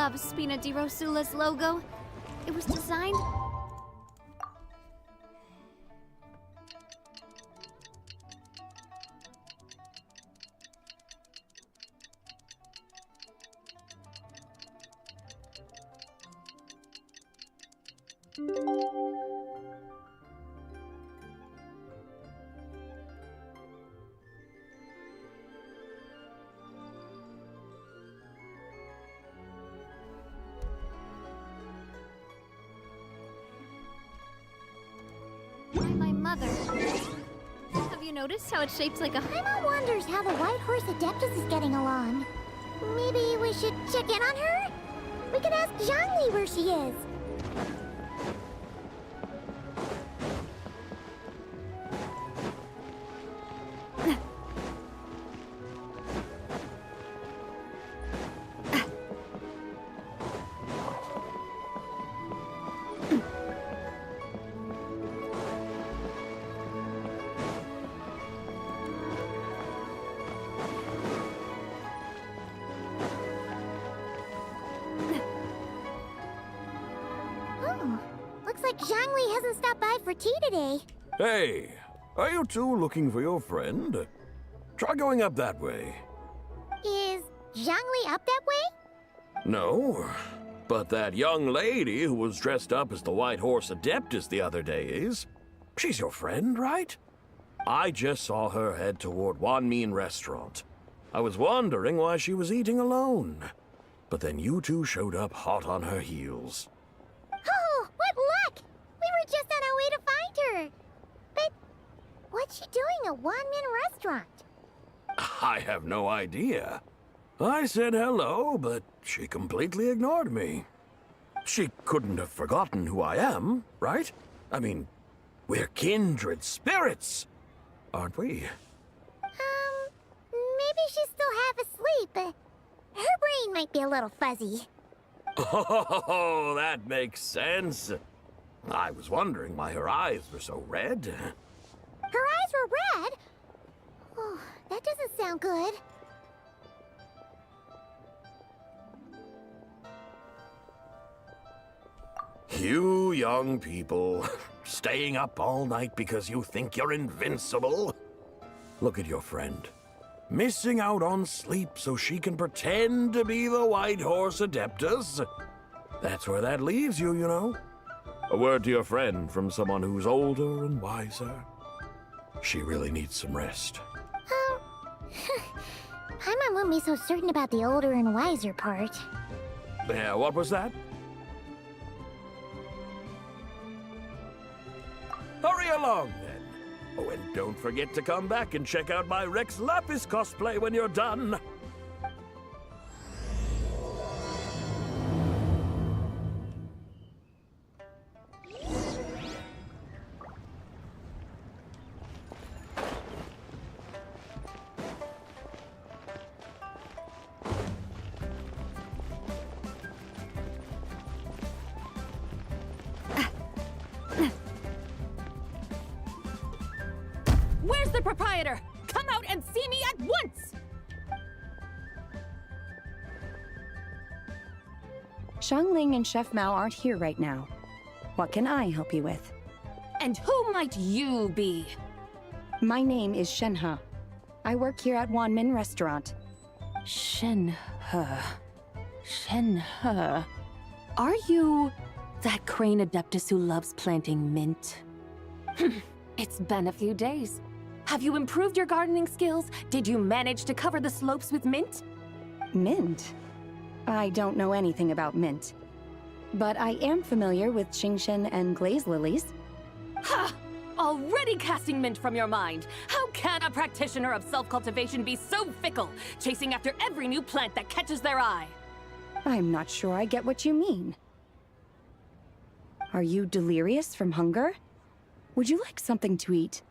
love Spina di Rosula's logo. It was designed... by my mother. Have you noticed how it's shaped like a... Paimon wonders how the White Horse Adeptus is getting along. Maybe we should check in on her? We can ask Zhangli where she is. Looks like Zhangli hasn't stopped by for tea today. Hey, are you two looking for your friend? Try going up that way. Is Zhangli up that way? No, but that young lady who was dressed up as the White Horse Adeptus the other day is. She's your friend, right? I just saw her head toward Wanmin Restaurant. I was wondering why she was eating alone. But then you two showed up hot on her heels. Oh, what luck! We were just on our way to find her. But what's she doing at Wanmin Restaurant? I have no idea. I said hello, but she completely ignored me. She couldn't have forgotten who I am, right? I mean, we're kindred spirits, aren't we? Maybe she's still half asleep, but her brain might be a little fuzzy. Oh, that makes sense. I was wondering why her eyes were so red. Her eyes were red? Oh, that doesn't sound good. You young people, staying up all night because you think you're invincible? Look at your friend. Missing out on sleep so she can pretend to be the White Horse Adeptus. That's where that leaves you, you know. A word to your friend from someone who's older and wiser. She really needs some rest. Paimon won't be so certain about the older and wiser part. Yeah, what was that? Hurry along, then. Oh, and don't forget to come back and check out my Rex Lapis cosplay when you're done. Where's the proprietor? Come out and see me at once! Xiangling and Chef Mao aren't here right now. What can I help you with? And who might you be? My name is Shenhe. I work here at Wanmin Restaurant. Shenhe. Shenhe. Are you that crane adeptus who loves planting mint? It's been a few days. Have you improved your gardening skills? Did you manage to cover the slopes with mint? Mint? I don't know anything about mint. But I am familiar with Qingshen and glaze lilies. Ha! Already casting mint from your mind. How can a practitioner of self-cultivation be so fickle, chasing after every new plant that catches their eye? I'm not sure I get what you mean. Are you delirious from hunger? Would you like something to eat?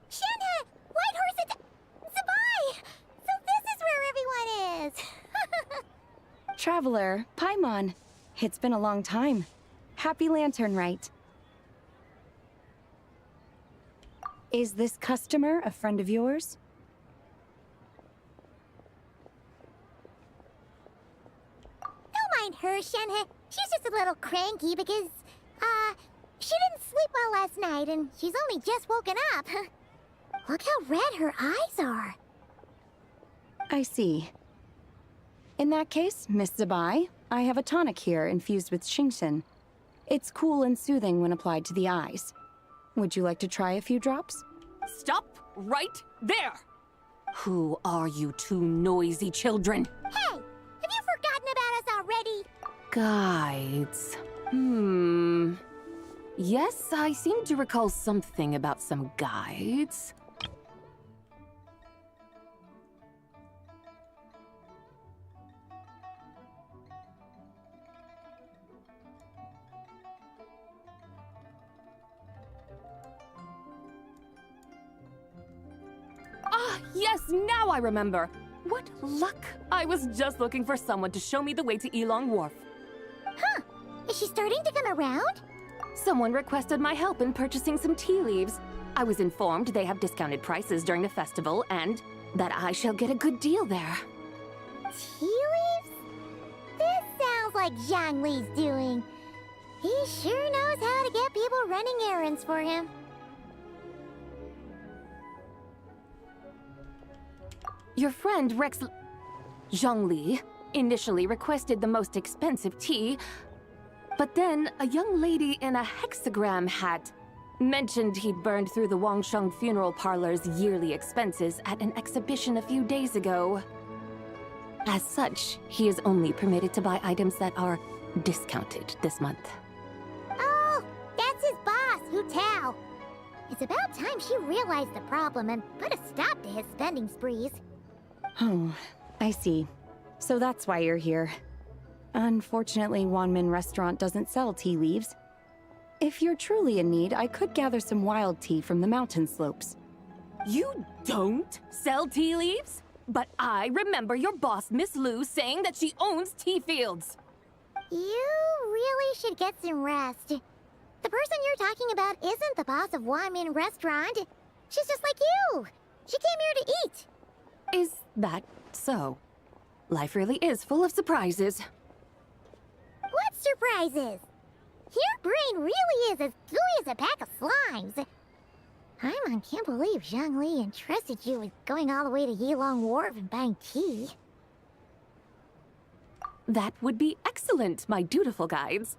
Shenhe! White Horse Zabai! So this is where everyone is! Traveler, Paimon. It's been a long time. Happy Lantern Rite. Is this customer a friend of yours? mind her, Shenhe. She's just a little cranky because, she didn't sleep well last night and she's only just woken up. Look how red her eyes are. I see. In that case, Miss Zabai, I have a tonic here infused with Genshin. It's cool and soothing when applied to the eyes. Would you like to try a few drops? Stop right there! Who are you two noisy children? Hey, have you forgotten about us already? Guides. Yes, I seem to recall something about some guides. Ah, yes, now I remember. What luck! I was just looking for someone to show me the way to Elong Wharf. Huh, is she starting to come around? Someone requested my help in purchasing some tea leaves. I was informed they have discounted prices during the festival and that I shall get a good deal there. Tea leaves? This sounds like Zhongli's doing. He sure knows how to get people running errands for him. Your friend Rex Zhongli initially requested the most expensive tea, but then a young lady in a hexagram hat mentioned he'd burned through the Wangsheng funeral parlor's yearly expenses at an exhibition a few days ago. As such, he is only permitted to buy items that are discounted this month. Oh, that's his boss, Hu Tao. It's about time she realized the problem and put a stop to his spending sprees. Oh, I see. So that's why you're here. Unfortunately, Wanmin Restaurant doesn't sell tea leaves. If you're truly in need, I could gather some wild tea from the mountain slopes. You don't sell tea leaves? But I remember your boss, Miss Lu, saying that she owns tea fields. You really should get some rest. The person you're talking about isn't the boss of Wanmin Restaurant. She's just like you. She came here to eat. Is that so? Life really is full of surprises. What surprises? Your brain really is as gooey as a pack of slimes. Can't believe Zhongli entrusted you with going all the way to Yilong Wharf and buying tea. That would be excellent, my dutiful guides.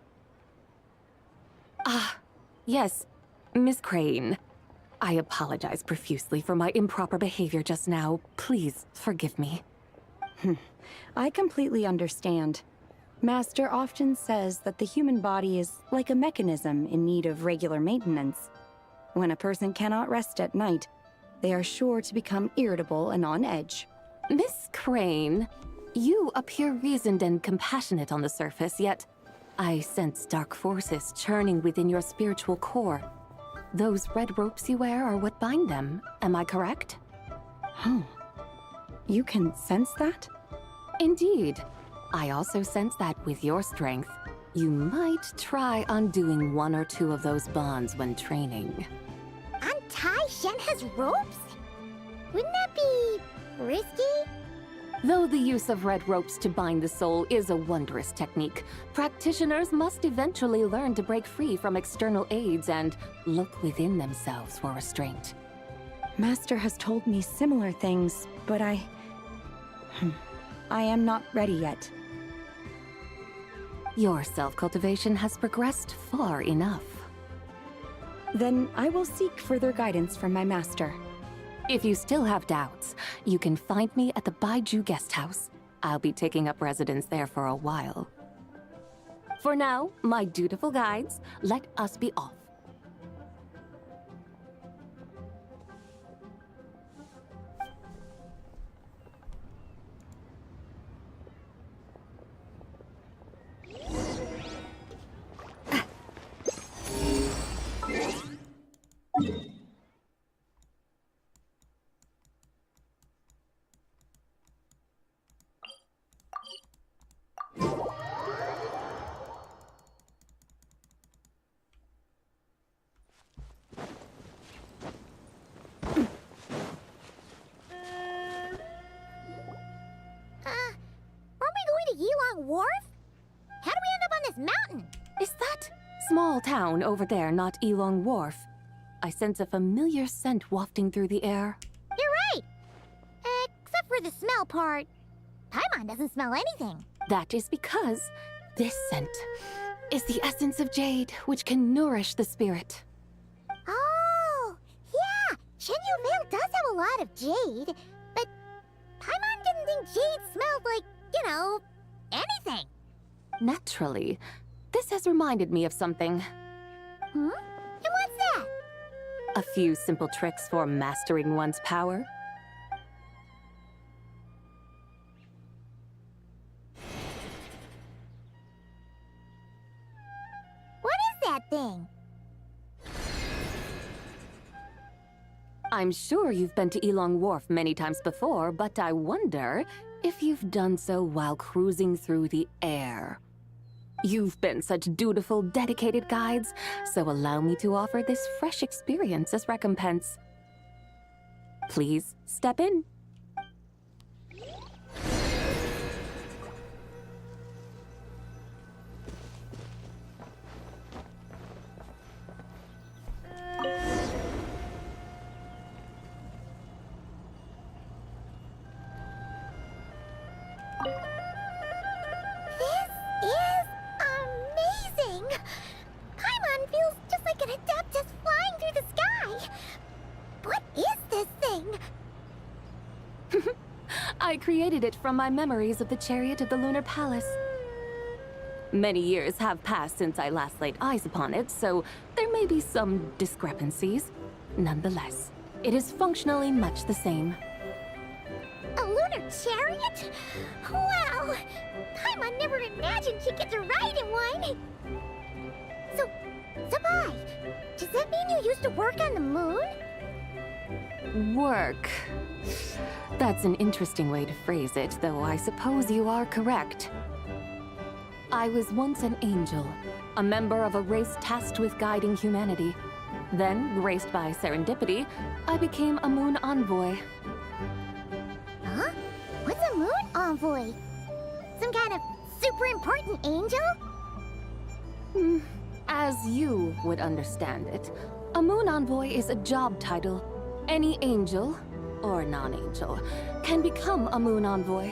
Ah, yes, Miss Crane. I apologize profusely for my improper behavior just now. Please forgive me. I completely understand. Master often says that the human body is like a mechanism in need of regular maintenance. When a person cannot rest at night, they are sure to become irritable and on edge. Miss Crane, you appear reasoned and compassionate on the surface, yet I sense dark forces churning within your spiritual core. Those red ropes you wear are what bind them, am I correct? Oh, you can sense that? Indeed. I also sense that with your strength, you might try undoing one or two of those bonds when training. Untie Shenhe's ropes? Wouldn't that be risky? Though the use of red ropes to bind the soul is a wondrous technique, practitioners must eventually learn to break free from external aids and look within themselves for restraint. Master has told me similar things, but I am not ready yet. Your self-cultivation has progressed far enough. Then I will seek further guidance from my master. If you still have doubts, you can find me at the Baiju Guest House. I'll be taking up residence there for a while. For now, my dutiful guides, let us be off. Aren't we going to Yilong Wharf? this mountain? Is that small town over there not Elong Wharf? I sense a familiar scent wafting through the air. You're right. Except for the smell part. Paimon doesn't smell anything. That is because this scent is the essence of jade, which can nourish the spirit. Oh, yeah. Shenyu Vale does have a lot of jade, but Paimon didn't think jade smelled like, anything. Naturally, this has reminded me of something. Hmm? And what's that? A few simple tricks for mastering one's power. What is that thing? I'm sure you've been to Elong Wharf many times before, but I wonder if you've done so while cruising through the air. You've been such dutiful, dedicated guides, so allow me to offer this fresh experience as recompense. Please step in. This is amazing! Paimon feels just like an Adeptus flying through the sky! What is this thing? I created it from my memories of the chariot of the Lunar Palace. Many years have passed since I last laid eyes upon it, so there may be some discrepancies. Nonetheless, it is functionally much the same. A lunar chariot? Wow! Paimon never imagined she'd get to ride in one! So, Sabai, does that mean you used to work on the moon? Work. That's an interesting way to phrase it, though I suppose you are correct. I was once an angel, a member of a race tasked with guiding humanity. Then, graced by serendipity, I became a moon envoy. Huh? What's a moon envoy? Some kind of super important angel? As you would understand it, a moon envoy is a job title. Any angel, or non-angel, can become a moon envoy.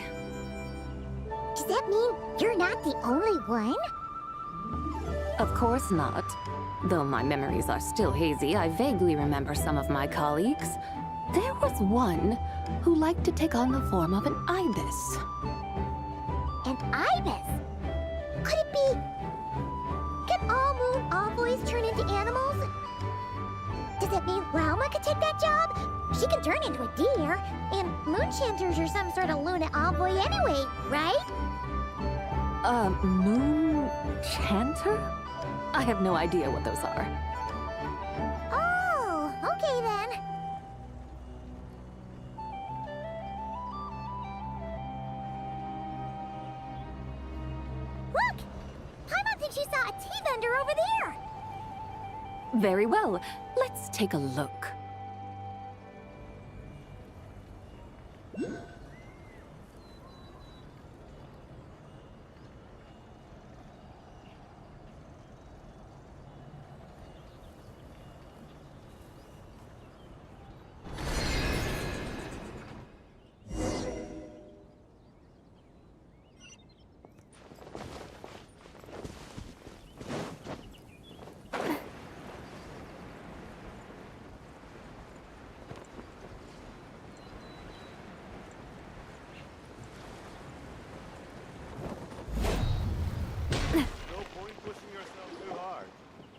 Does that mean you're not the only one? Of course not. Though my memories are still hazy, I vaguely remember some of my colleagues. There was one who liked to take on the form of an ibis. An ibis? Could it be... Can all moon envoys turn into animals? Does that mean Lauma could take that job? She can turn into a deer, and moon chanters are some sort of Luna envoy anyway, right? Moon chanter? I have no idea what those are. Oh, okay then. Look! Paimon thinks she saw a tea vendor over there! Very well. Let's take a look.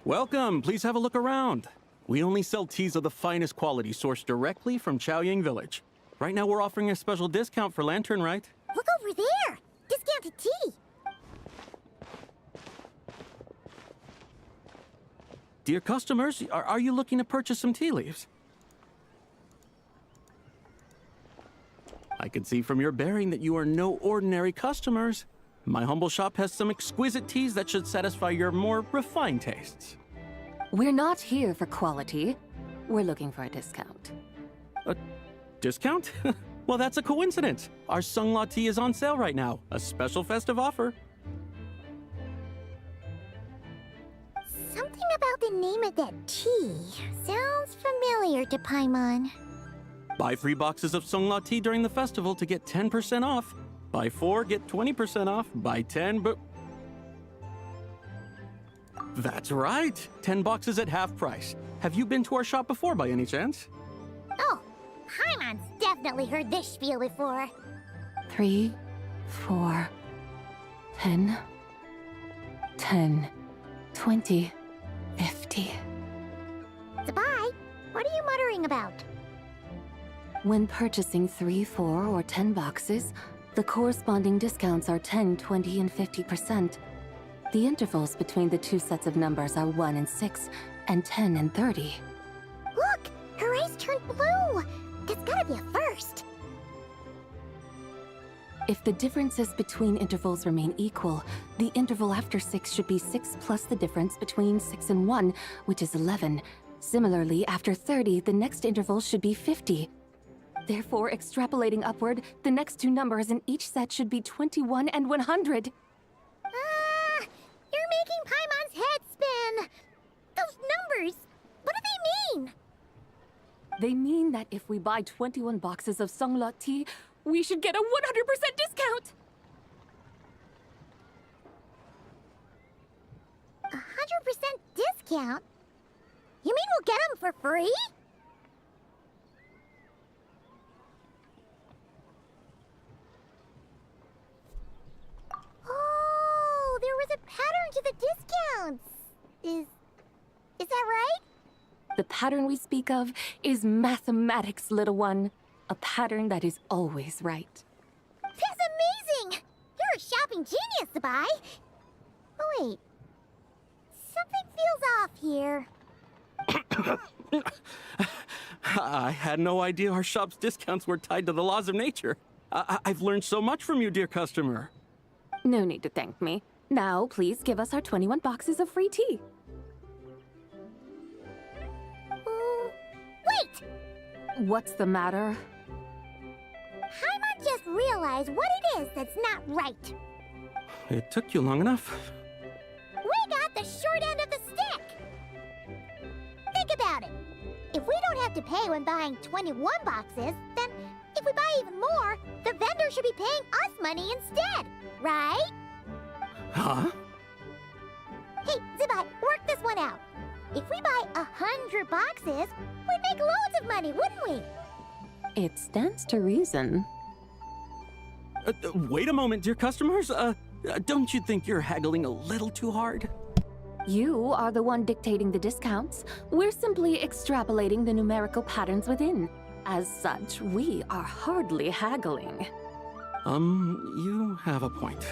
Welcome, please have a look around. We only sell teas of the finest quality sourced directly from Chaoying Village. Right now we're offering a special discount for Lantern Rite. Look over there! Discounted tea! Dear customers, are you looking to purchase some tea leaves? I can see from your bearing that you are no ordinary customers. My humble shop has some exquisite teas that should satisfy your more refined tastes. We're not here for quality. We're looking for a discount. A discount? Well, that's a coincidence. Our Sunglaw tea is on sale right now. A special festive offer. name of that tea sounds familiar to Paimon. Buy 3 boxes of Songla tea during the festival to get 10% off. Buy 4, get 20% off. Buy 10, but... That's right! 10 boxes at half price. Have you been to our shop before by any chance? Oh, Paimon's definitely heard this spiel before. 3, 4, 10, 10, 20, 50. Zabai, what are you muttering about? When purchasing 3, 4, or 10 boxes, the corresponding discounts are 10, 20, and 50%. The intervals between the two sets of numbers are 1 and 6, and 10 and 30. Look! Her eyes turned blue! That's gotta be a first! If the differences between intervals remain equal, the interval after 6 should be 6 plus the difference between 6 and 1, which is 11. Similarly, after 30, the next interval should be 50. Therefore, extrapolating upward, the next two numbers in each set should be 21 and 100. You're making Paimon's head spin! Those numbers, what do they mean? They mean that if we buy 21 boxes of Songla tea, we should get a 100% discount! 100% discount? You mean we'll get them for free? Oh, there was a pattern to the discounts. Is that right? The pattern we speak of is mathematics, little one. A pattern that is always right. That's amazing! You're a shopping genius, Zabai. Oh wait, something feels off here. I had no idea our shop's discounts were tied to the laws of nature. I've learned so much from you, dear customer. No need to thank me. Now, please give us our 21 boxes of free tea. Wait! What's the matter? Paimon just realized what it is that's not right. It took you long enough. We got the short end of the stick! Think about it. If we don't have to pay when buying 21 boxes, then if we buy even more, the vendor should be paying us money instead, right? Huh? Hey, Zabai, work this one out. If we buy 100 boxes, we'd make loads of money, wouldn't we? It stands to reason. Wait a moment, dear customers. Don't you think you're haggling a little too hard? You are the one dictating the discounts. We're simply extrapolating the numerical patterns within. As such, we are hardly haggling. You have a point.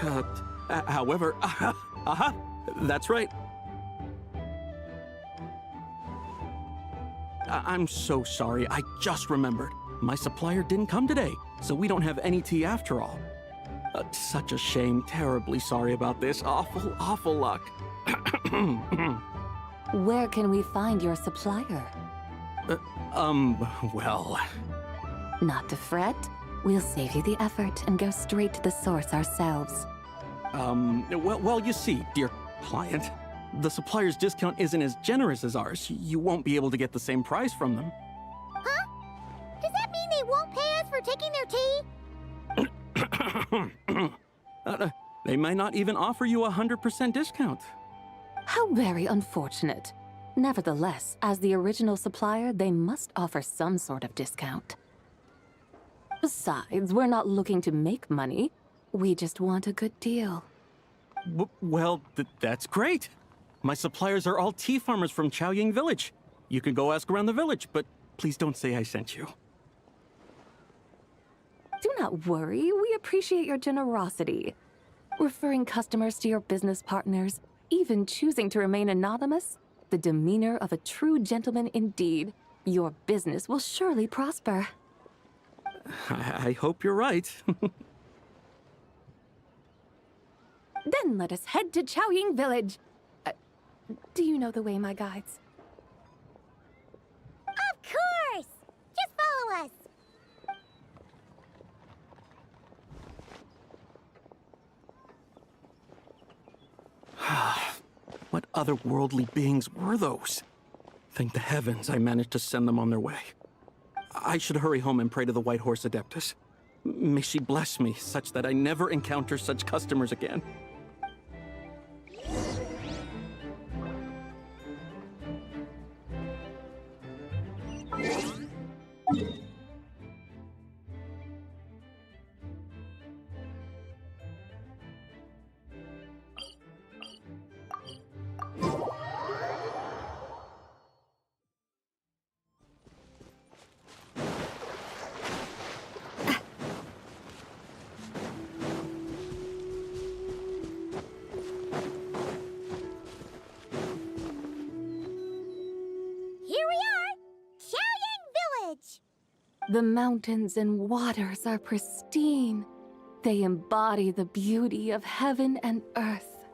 However, that's right. I'm so sorry. I just remembered. My supplier didn't come today, so we don't have any tea after all. Such a shame. Terribly sorry about this. Awful, awful luck. Where can we find your supplier? Well... Not to fret. We'll save you the effort and go straight to the source ourselves. Well, you see, dear client, the supplier's discount isn't as generous as ours. You won't be able to get the same price from them. Huh? Does that mean they won't pay us for taking their tea? They might not even offer you a 100% discount. How very unfortunate. Nevertheless, as the original supplier, they must offer some sort of discount. Besides, we're not looking to make money. We just want a good deal. Well, that's great. My suppliers are all tea farmers from Chaoying Village. You can go ask around the village, but please don't say I sent you. Do not worry, we appreciate your generosity. Referring customers to your business partners, even choosing to remain anonymous, the demeanor of a true gentleman indeed. Your business will surely prosper. I hope you're right. Then let us head to Chaoying Village. Do you know the way, my guides? Of course! Just follow us! What otherworldly beings were those? Thank the heavens I managed to send them on their way. I should hurry home and pray to the White Horse Adeptus. May she bless me such that I never encounter such customers again. Here we are! Xiaoyang Village! The mountains and waters are pristine. They embody the beauty of heaven and earth.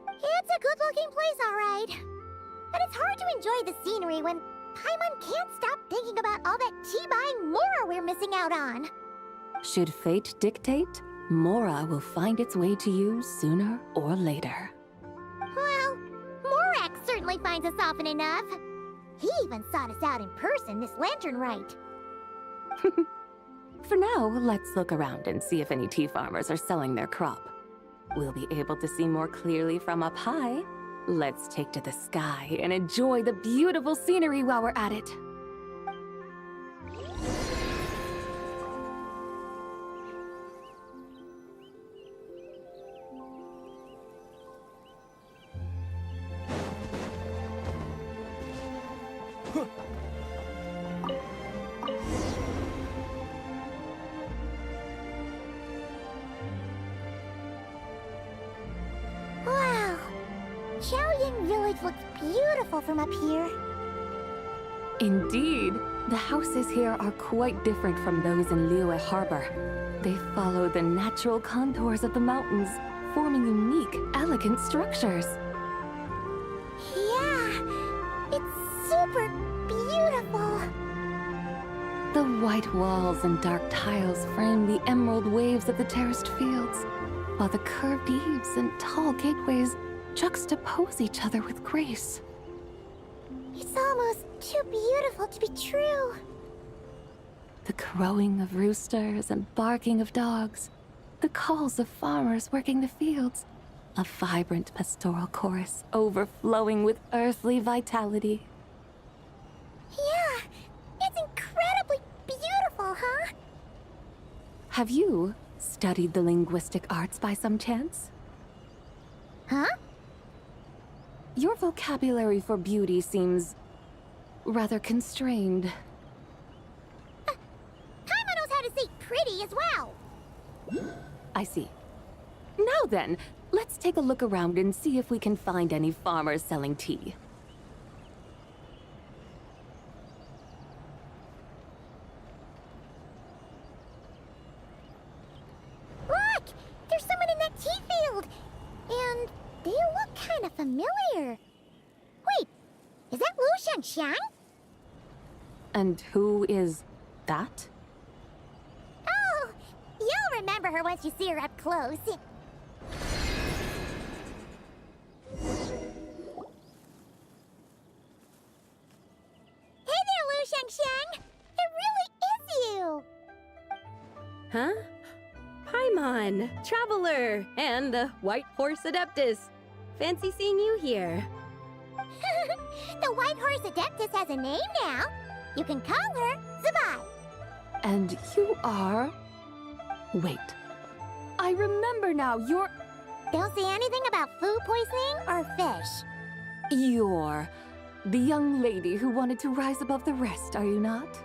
It's a good-looking place, all right. But it's hard to enjoy the scenery when Paimon can't stop thinking about all that tea-buying Mora we're missing out on. Should fate dictate, Mora will find its way to you sooner or later. Well, Morak certainly finds us often enough. He even sought us out in person this lantern rite. For now, let's look around and see if any tea farmers are selling their crop. We'll be able to see more clearly from up high. Let's take to the sky and enjoy the beautiful scenery while we're at it. Wow! Xiaoyang Village looks beautiful from up here. Indeed, the houses here are quite different from those in Liyue Harbor. They follow the natural contours of the mountains, forming unique, elegant structures. Yeah, it's super beautiful. The white walls and dark tiles frame the emerald waves of the terraced fields, while the curved eaves and tall gateways juxtapose each other with grace. It's almost too beautiful to be true. The crowing of roosters and barking of dogs, the calls of farmers working the fields, a vibrant pastoral chorus overflowing with earthly vitality. Yeah, it's incredibly beautiful, huh? Have you studied the linguistic arts by some chance? Huh? Your vocabulary for beauty seems rather constrained. Paimon knows how to say pretty as well. I see. Now then, let's take a look around and see if we can find any farmers selling tea. Look! There's someone in that tea field! And they look kind of familiar. Wait, is that Lu Shangxiang? And who is that? Oh, you'll remember her once you see her up close. Hey there, Lu Shangxiang! It really is you! Huh? Paimon, Traveler, and the White Horse Adeptus. Fancy seeing you here. The White Horse Adeptus has a name now. You can call her Zabai. And you are... Wait. I remember now, you're... Don't say anything about food poisoning or fish. You're... the young lady who wanted to rise above the rest, are you not?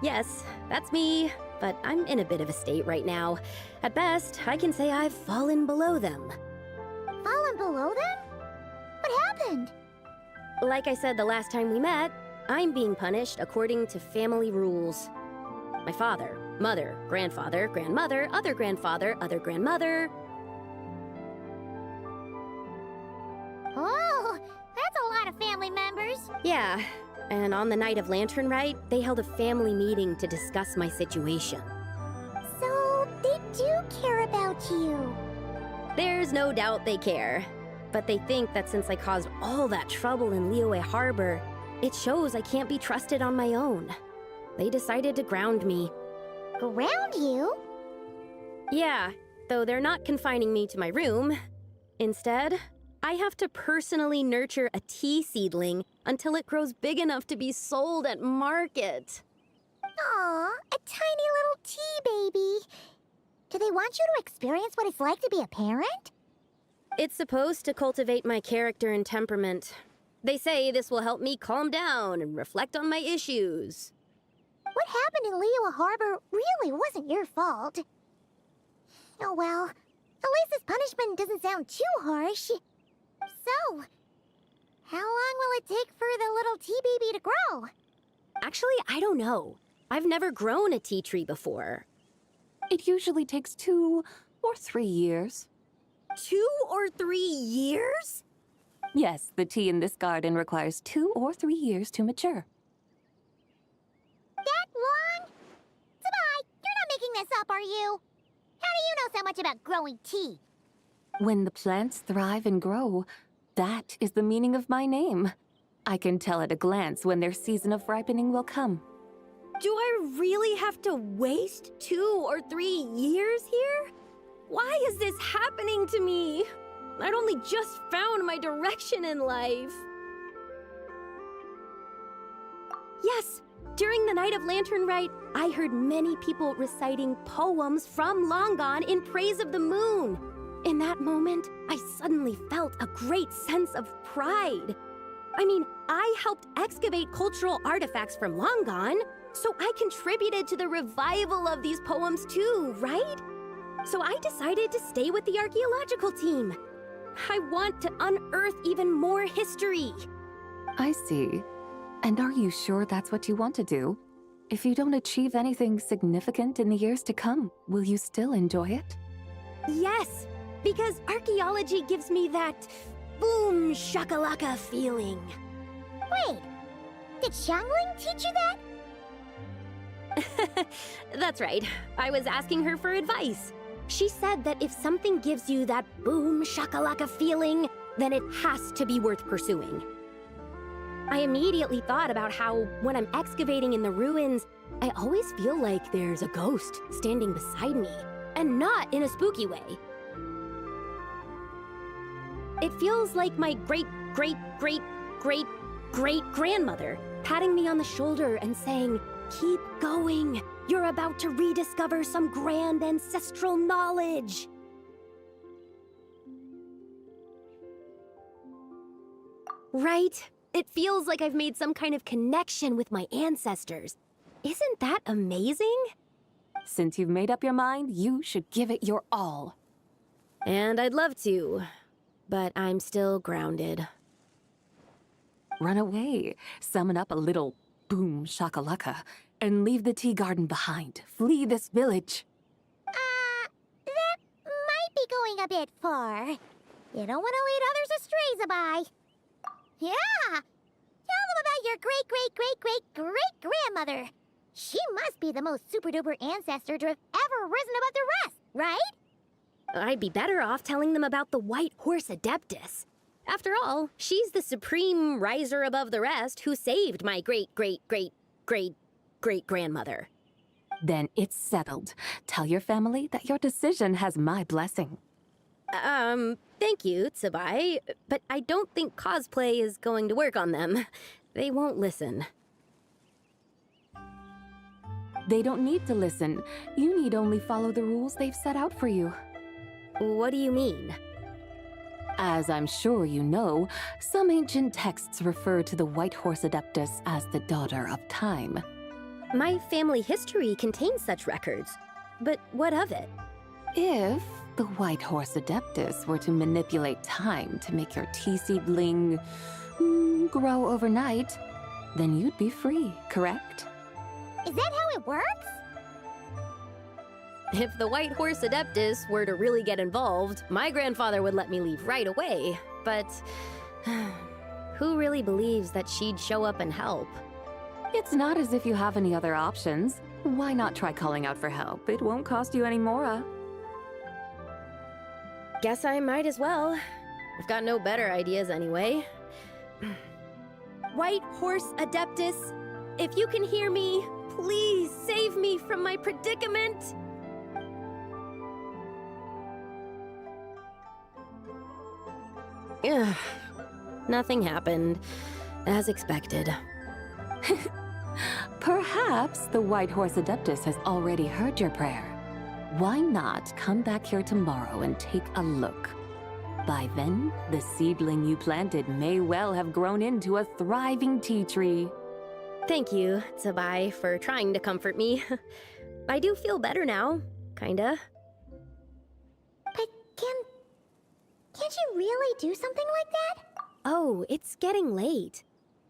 Yes, that's me, but I'm in a bit of a state right now. At best, I can say I've fallen below them. Fallen below them? What happened? Like I said the last time we met, I'm being punished according to family rules. My father, mother, grandfather, grandmother, other grandfather, other grandmother. Oh, that's a lot of family members. Yeah, and on the night of Lantern Rite, they held a family meeting to discuss my situation. So they do care about you. There's no doubt they care. But they think that since I caused all that trouble in Liyue Harbor, it shows I can't be trusted on my own. They decided to ground me. Ground you? Yeah, though they're not confining me to my room. Instead, I have to personally nurture a tea seedling until it grows big enough to be sold at market. Aw, a tiny little tea baby. Do they want you to experience what it's like to be a parent? It's supposed to cultivate my character and temperament. They say this will help me calm down and reflect on my issues. What happened in Liyue Harbor really wasn't your fault. Oh well, at least this punishment doesn't sound too harsh. So, how long will it take for the little tea baby to grow? Actually, I don't know. I've never grown a tea tree before. It usually takes 2 or 3 years. 2 or 3 years? Yes, the tea in this garden requires 2 or 3 years to mature. That long? Sabai, you're not making this up, are you? How do you know so much about growing tea? When the plants thrive and grow, that is the meaning of my name. I can tell at a glance when their season of ripening will come. Do I really have to waste 2 or 3 years here? Why is this happening to me? I'd only just found my direction in life. Yes, during the Night of Lantern Rite, I heard many people reciting poems from Long Gone in praise of the moon. In that moment, I suddenly felt a great sense of pride. I mean, I helped excavate cultural artifacts from Long Gone, so I contributed to the revival of these poems too, right? So I decided to stay with the archaeological team. I want to unearth even more history. I see. And are you sure that's what you want to do? If you don't achieve anything significant in the years to come, will you still enjoy it? Yes, because archaeology gives me that boom shakalaka feeling. Wait, did Xiangling teach you that? That's right. I was asking her for advice. She said that if something gives you that boom shakalaka feeling, then it has to be worth pursuing. I immediately thought about how, when I'm excavating in the ruins, I always feel like there's a ghost standing beside me, and not in a spooky way. It feels like my great-great-great-great-great-grandmother patting me on the shoulder and saying, "Keep going. You're about to rediscover some grand ancestral knowledge." Right? It feels like I've made some kind of connection with my ancestors. Isn't that amazing? Since you've made up your mind, you should give it your all. And I'd love to, but I'm still grounded. Run away, summon up a little boom shakalaka, and leave the tea garden behind. Flee this village. That might be going a bit far. You don't want to lead others astray, Zabai. Yeah! Tell them about your great-great-great-great-great-grandmother. She must be the most super-duper ancestor to have ever risen above the rest, right? I'd be better off telling them about the White Horse Adeptus. After all, she's the supreme riser above the rest who saved my great-great-great-great-great-grandmother. Then it's settled. Tell your family that your decision has my blessing. Thank you, Tsubai, but I don't think cosplay is going to work on them. They won't listen. They don't need to listen. You need only follow the rules they've set out for you. What do you mean? As I'm sure you know, some ancient texts refer to the White Horse Adeptus as the Daughter of Time. My family history contains such records, but what of it? If the White Horse Adeptus were to manipulate time to make your tea seedling grow overnight, then you'd be free, correct? Is that how it works? If the White Horse Adeptus were to really get involved, my grandfather would let me leave right away. But who really believes that she'd show up and help? It's not as if you have any other options. Why not try calling out for help? It won't cost you any more. Guess I might as well. I've got no better ideas anyway. White Horse Adeptus, if you can hear me, please save me from my predicament. Ugh. Nothing happened, as expected. Perhaps the White Horse Adeptus has already heard your prayer. Why not come back here tomorrow and take a look? By then, the seedling you planted may well have grown into a thriving tea tree. Thank you, Tsabai, for trying to comfort me. I do feel better now, kinda. But can't you really do something like that? Oh, it's getting late.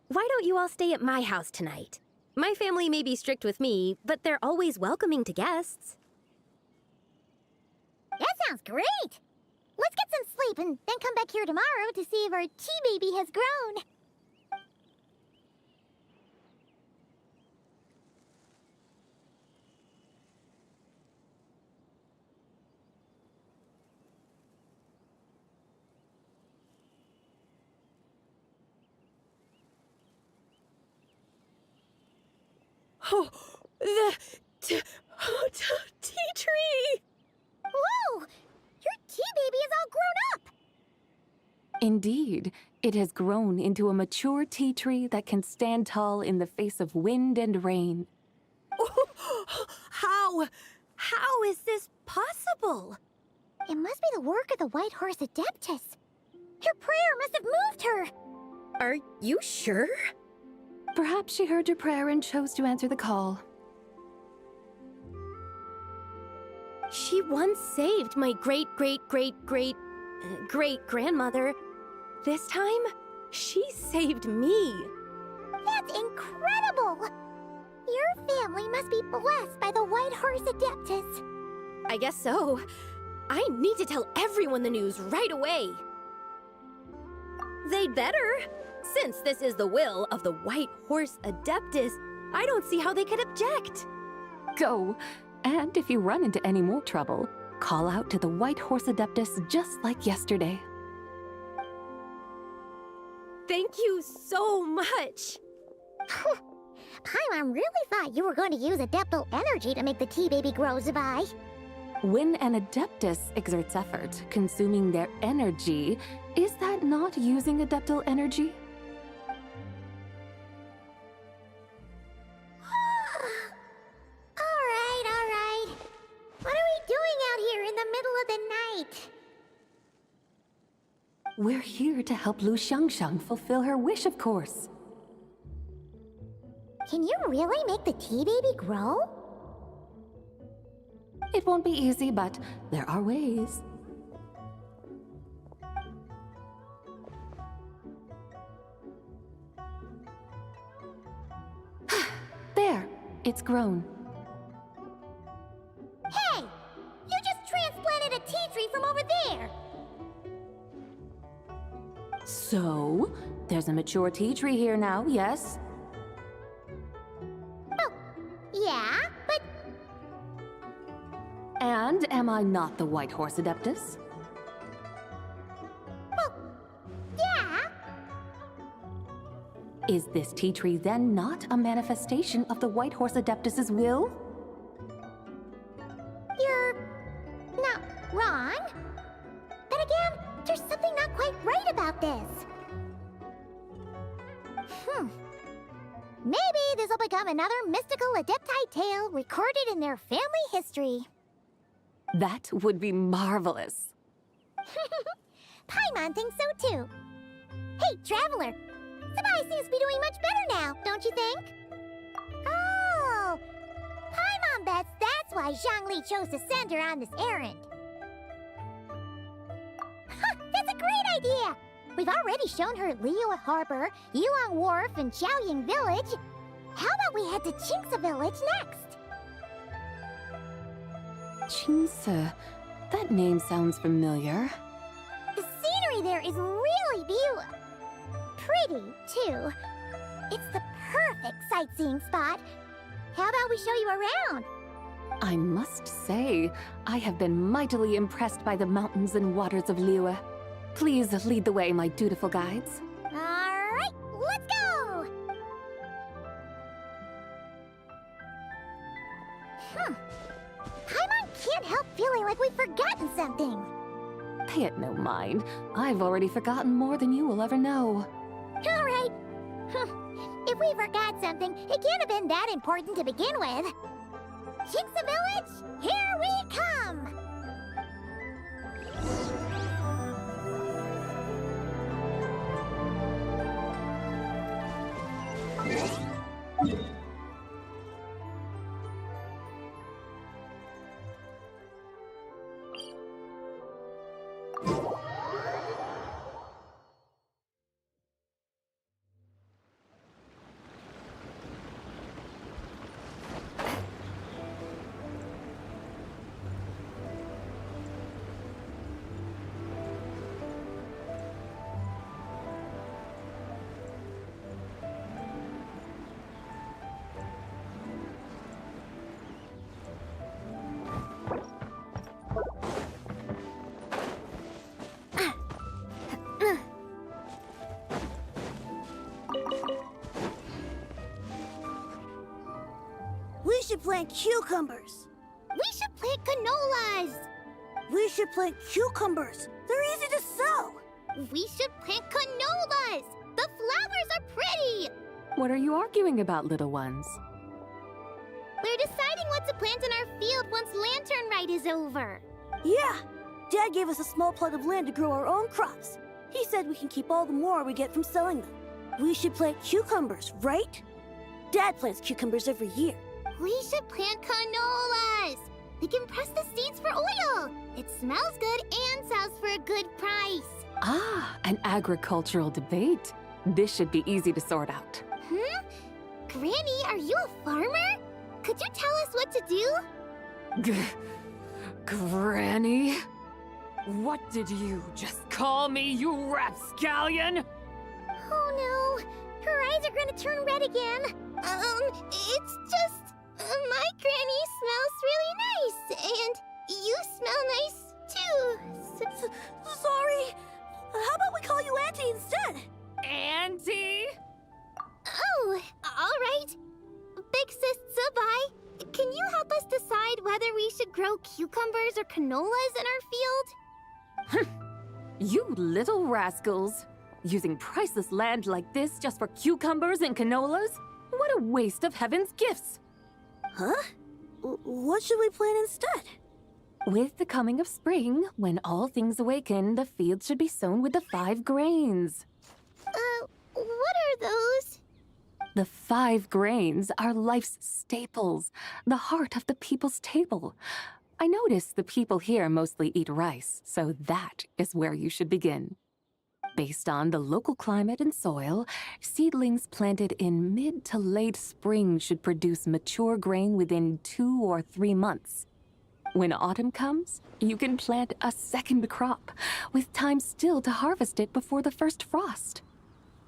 Why don't you all stay at my house tonight? My family may be strict with me, but they're always welcoming to guests. That sounds great! Let's get some sleep and then come back here tomorrow to see if our tea baby has grown. Oh, the tea tree! Whoa! Your tea baby is all grown up! Indeed, it has grown into a mature tea tree that can stand tall in the face of wind and rain. How is this possible? It must be the work of the White Horse Adeptus. Your prayer must have moved her! Are you sure? Perhaps she heard your prayer and chose to answer the call. She once saved my great-great-great-great-great-grandmother. This time, she saved me. That's incredible! Your family must be blessed by the White Horse Adeptus. I guess so. I need to tell everyone the news right away. They'd better. Since this is the will of the White Horse Adeptus, I don't see how they could object. Go, and if you run into any more trouble, call out to the White Horse Adeptus just like yesterday. Thank you so much. Paimon really thought you were going to use Adeptal energy to make the tea baby grow, Zabai. When an Adeptus exerts effort, consuming their energy, is that not using Adeptal energy? All right. What are we doing out here in the middle of the night? We're here to help Lu Xiangxiang fulfill her wish, of course. Can you really make the tea baby grow? It won't be easy, but there are ways. There, it's grown. Hey! You just transplanted a tea tree from over there! So, there's a mature tea tree here now, yes? Oh, yeah, but And am I not the White Horse Adeptus? yeah. Is this tea tree then not a manifestation of the White Horse Adeptus's will? You're not wrong. But again, there's something not quite right about this. Maybe this will become another mystical Adepti tale recorded in their family history. That would be marvelous. Paimon thinks so too. Hey, Traveler! Sabai seems to be doing much better now, don't you think? Oh! Paimon bets that's why Zhongli chose to send her on this errand. That's a great idea! We've already shown her Liyue Harbor, Yulong Wharf, and Xiaoying Village. How about we head to Qingce Village next? Qingce. That name sounds familiar. The scenery there is really beautiful. Pretty, too. It's the perfect sightseeing spot. How about we show you around? I must say, I have been mightily impressed by the mountains and waters of Liyue. Please lead the way, my dutiful guides. Alright, let's go! Paimon can't help feeling like we've forgotten something. Pay it no mind. I've already forgotten more than you will ever know. Alright. If we forgot something, it can't have been that important to begin with. Jinxa Village, here we come! We should plant cucumbers. We should plant canolas! We should plant cucumbers. They're easy to sow. We should plant canolas! The flowers are pretty! What are you arguing about, little ones? We're deciding what to plant in our field once Lantern Rite is over. Yeah. Dad gave us a small plot of land to grow our own crops. He said we can keep all the more we get from selling them. We should plant cucumbers, right? Dad plants cucumbers every year. We should plant canolas! We can press the seeds for oil! It smells good and sells for a good price. Ah, an agricultural debate. This should be easy to sort out. Granny, are you a farmer? Could you tell us what to do? Granny? What did you just call me, you rapscallion? Oh no, her eyes are gonna turn red again. It's just... my granny smells really nice, and you smell nice too. Sorry. How about we call you Auntie instead? Auntie? Oh, alright. Big Sis Zubai, can you help us decide whether we should grow cucumbers or canolas in our field? You little rascals. Using priceless land like this just for cucumbers and canolas? What a waste of heaven's gifts! Huh? What should we plant instead? With the coming of spring, when all things awaken, the fields should be sown with the 5 grains. What are those? The 5 grains are life's staples, the heart of the people's table. I notice the people here mostly eat rice, so that is where you should begin. Based on the local climate and soil, seedlings planted in mid to late spring should produce mature grain within 2 or 3 months. When autumn comes, you can plant a second crop, with time still to harvest it before the first frost.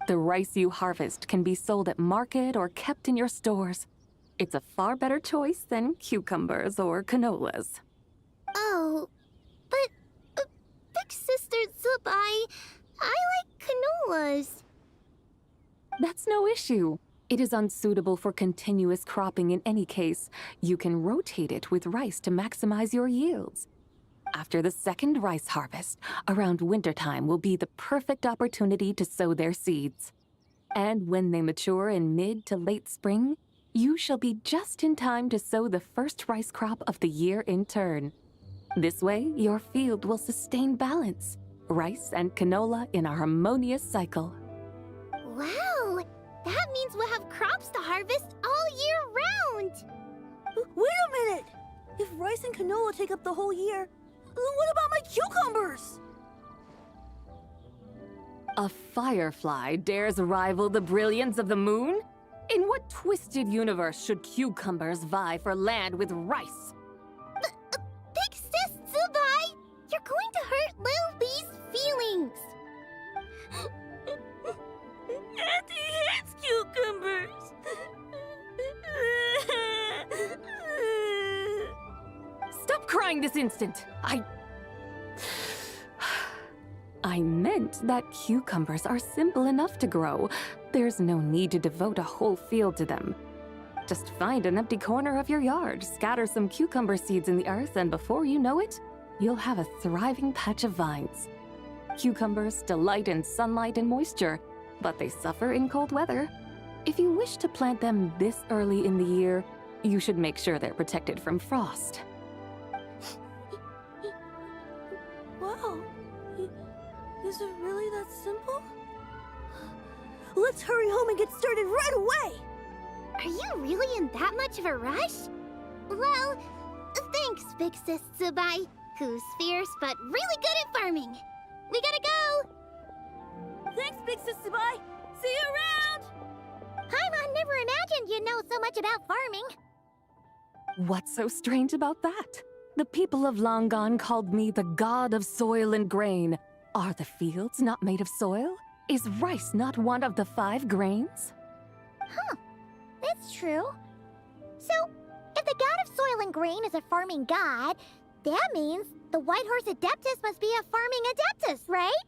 The rice you harvest can be sold at market or kept in your stores. It's a far better choice than cucumbers or canolas. Oh, but Big Sister Zubai, I like canolas. That's no issue. It is unsuitable for continuous cropping in any case. You can rotate it with rice to maximize your yields. After the second rice harvest, around wintertime will be the perfect opportunity to sow their seeds. And when they mature in mid to late spring, you shall be just in time to sow the first rice crop of the year in turn. This way, your field will sustain balance, rice and canola in a harmonious cycle. Wow, that means we'll have crops to harvest all year round. Wait a minute! If rice and canola take up the whole year, what about my cucumbers? A firefly dares rival the brilliance of the moon? In what twisted universe should cucumbers vie for land with rice? Big Sis Zubai, you're going to hurt Lil Lee's feelings. Auntie hates cucumbers. Stop crying this instant! I meant that cucumbers are simple enough to grow. There's no need to devote a whole field to them. Just find an empty corner of your yard, scatter some cucumber seeds in the earth, and before you know it, you'll have a thriving patch of vines. Cucumbers delight in sunlight and moisture, but they suffer in cold weather. If you wish to plant them this early in the year, you should make sure they're protected from frost. Wow. Is it really that simple? Let's hurry home and get started right away! Are you really in that much of a rush? Well, thanks, Big Sis Tsubai, who's fierce but really good at farming. We gotta go! Thanks, Big Sis Tsubai! See you around! Paimon never imagined you'd know so much about farming. What's so strange about that? The people of Longon called me the god of soil and grain. Are the fields not made of soil? Is rice not one of the 5 grains? Huh, that's true. So, if the god of soil and grain is a farming god, that means the White Horse Adeptus must be a farming adeptus, right?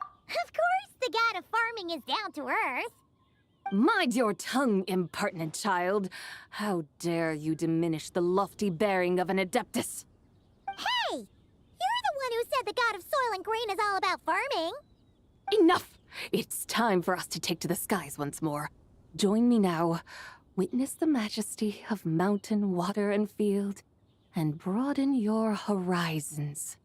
Of course the god of farming is down to earth. Mind your tongue, impertinent child. How dare you diminish the lofty bearing of an adeptus? Hey! You're the one who said the god of soil and grain is all about farming. Enough! It's time for us to take to the skies once more. Join me now. Witness the majesty of mountain, water, and field, and broaden your horizons.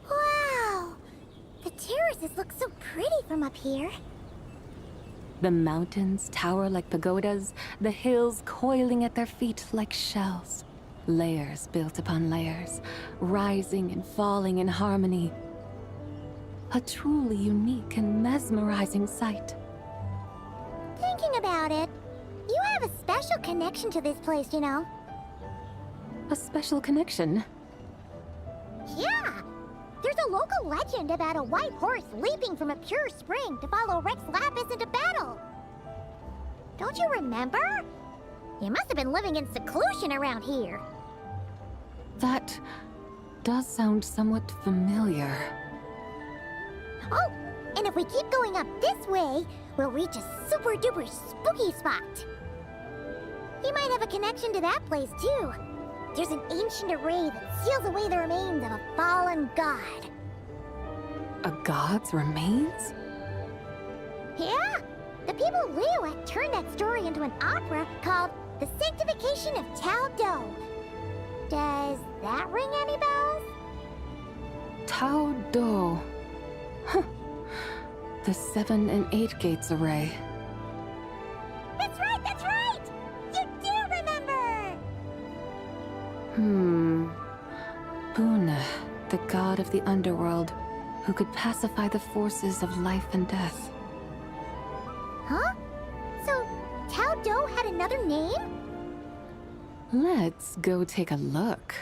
Wow! The terraces look so pretty from up here. The mountains tower like pagodas, the hills coiling at their feet like shells. Layers built upon layers, rising and falling in harmony. A truly unique and mesmerizing sight. Thinking about it, you have a special connection to this place, you know. A special connection. Yeah! There's a local legend about a white horse leaping from a pure spring to follow Rex Lapis into battle. Don't you remember? You must have been living in seclusion around here. That does sound somewhat familiar. Oh, and if we keep going up this way, we'll reach a super duper spooky spot. You might have a connection to that place too. There's an ancient array that seals away the remains of a fallen god. A god's remains? Yeah! The people of Liyue turned that story into an opera called The Sanctification of Tao Do. Does that ring any bells? Tao Do. Huh. The 7 and 8 gates array. That's right, that's right! You do remember! Buna, the god of the underworld, who could pacify the forces of life and death. Huh? So, Tao Do had another name? Let's go take a look.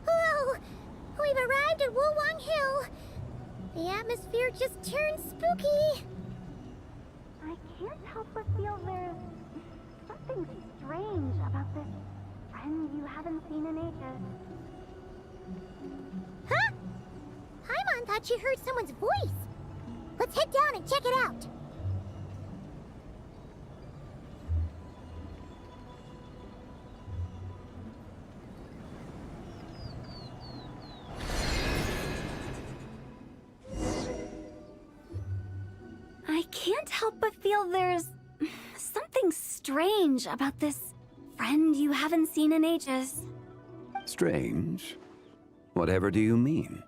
Whoa! We've arrived at Wulwang Hill. The atmosphere just turned spooky. I can't help but feel there's something strange about this friend you haven't seen in ages. Huh? Paimon thought she heard someone's voice. Let's head down and check it out. I can't help but feel there's something strange about this friend you haven't seen in ages. Strange? Whatever do you mean?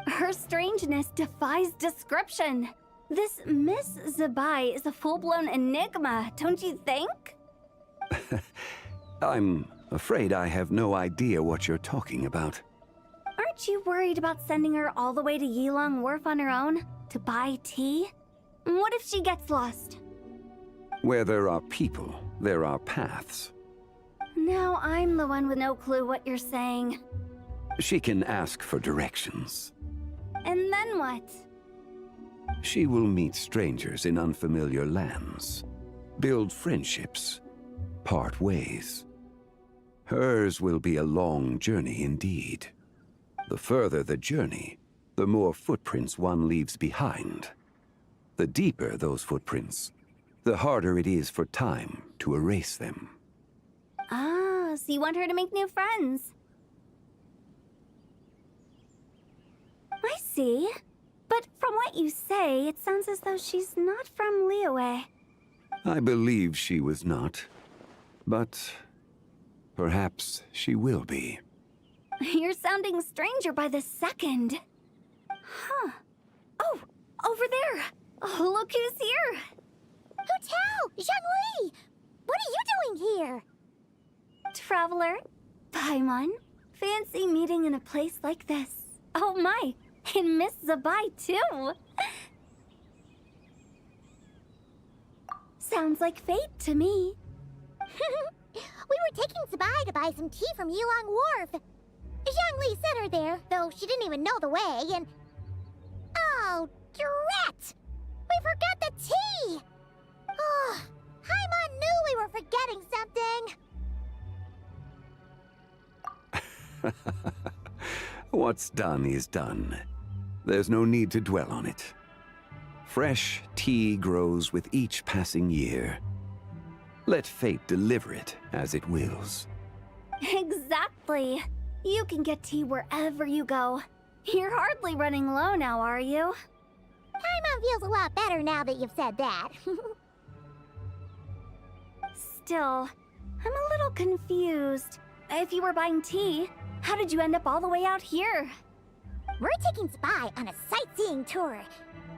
Her strangeness defies description. This Miss Zabai is a full-blown enigma, don't you think? I'm afraid I have no idea what you're talking about. Aren't you worried about sending her all the way to Yilong Wharf on her own to buy tea? What if she gets lost? Where there are people, there are paths. Now I'm the one with no clue what you're saying. She can ask for directions. And then what? She will meet strangers in unfamiliar lands, build friendships, part ways. Hers will be a long journey indeed. The further the journey, the more footprints one leaves behind. The deeper those footprints, the harder it is for time to erase them. Ah, so you want her to make new friends. I see. But from what you say, it sounds as though she's not from Liyue. I believe she was not, but perhaps she will be. You're sounding stranger by the second. Huh. Oh, over there. Oh, look who's here. Hotel! Zhongli! What are you doing here? Traveler, Paimon, fancy meeting in a place like this. Oh my, and Miss Zabai too. Sounds like fate to me. We were taking Zabai to buy some tea from Yilong Wharf. Zhongli sent her there, though she didn't even know the way, and... Oh, drat! We forgot the tea! Oh, Paimon knew we were forgetting something! What's done is done. There's no need to dwell on it. Fresh tea grows with each passing year. Let fate deliver it as it wills. Exactly. You can get tea wherever you go. You're hardly running low now, are you? Paimon feels a lot better now that you've said that. Still, I'm a little confused. If you were buying tea, how did you end up all the way out here? We're taking Zabai on a sightseeing tour.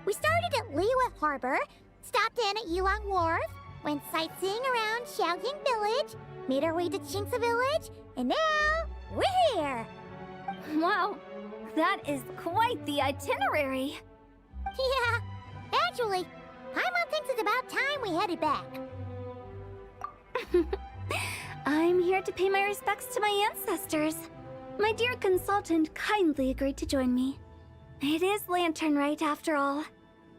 We started at Liyue Harbor, stopped in at Yilong Wharf, went sightseeing around Xiaoying Village, made our way to Qingce Village, and now we're here. Wow, that is quite the itinerary. Yeah, actually, Paimon thinks it's about time we headed back. I'm here to pay my respects to my ancestors. My dear consultant kindly agreed to join me. It is Lantern Rite, after all.